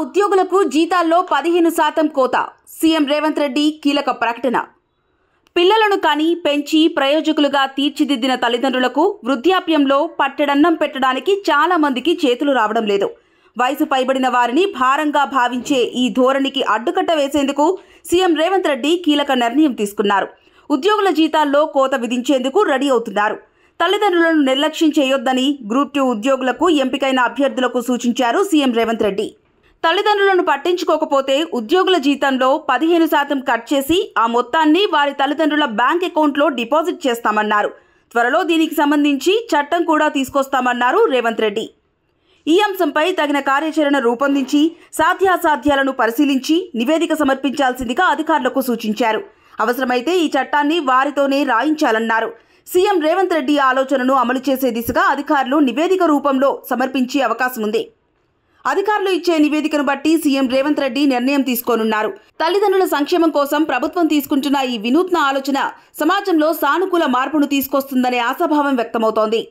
ఉద్యోగులకు జీతాల్లో 15% కోత. సీఎం రేవంత్ రెడ్డి కీలక ప్రకటన. పిల్లలను కని పెంచి ప్రయోజకులుగా తీర్చిదిద్దిన తల్లిదండ్రులకు వృద్ధాప్యంలో పట్టెడన్నం పెట్టడానికి చాలా మందికి చేతులు రావడం లేదు. వయసు పైబడిన వారిని భారంగా భావించే ఈ ధోరణికి అడ్డుకట్ట వేసేందుకు సీఎం రేవంత్ రెడ్డి కీలక నిర్ణయం తీసుకున్నారు. ఉద్యోగుల జీతాల్లో కోత విధించేందుకు రెడీ అవుతున్నారు. తల్లిదండ్రులను నిర్లక్ష్యం చేయొద్దని గ్రూప్ 2 ఉద్యోగులకు ఎంపికైన అభ్యర్థులకు సూచించారు సీఎం రేవంత్ రెడ్డి. తల్లిదండ్రులను పట్టించుకోకపోతే ఉద్యోగుల జీతంలో 15% కట్ చేసి ఆ మొత్తాన్ని వారి తల్లిదండ్రుల బ్యాంక్ అకౌంట్లో డిపాజిట్ చేస్తామన్నారు. త్వరలో దీనికి సంబంధించి చట్టం కూడా తీసుకొస్తామన్నారు రేవంత్ రెడ్డి. ఈ అంశంపై తగిన కార్యాచరణ రూపొందించి సాధ్యాసాధ్యాలను పరిశీలించి నివేదిక సమర్పించాల్సిందిగా అధికారులకు సూచించారు. అవసరమైతే ఈ చట్టాన్ని వారితోనే రాయించాలన్నారు. సీఎం రేవంత్ రెడ్డి ఆలోచనను అమలు చేసే దిశగా అధికారులు నివేదిక రూపంలో సమర్పించే అవకాశం ఉంది. అధికారులు ఇచ్చే నివేదికను బట్టి సీఎం రేవంత్ రెడ్డి నిర్ణయం తీసుకోనున్నారు. తల్లిదండ్రుల సంక్షేమం కోసం ప్రభుత్వం తీసుకుంటున్న ఈ వినూత్న ఆలోచన సమాజంలో సానుకూల మార్పును తీసుకొస్తుందనే ఆశాభావం వ్యక్తమవుతోంది.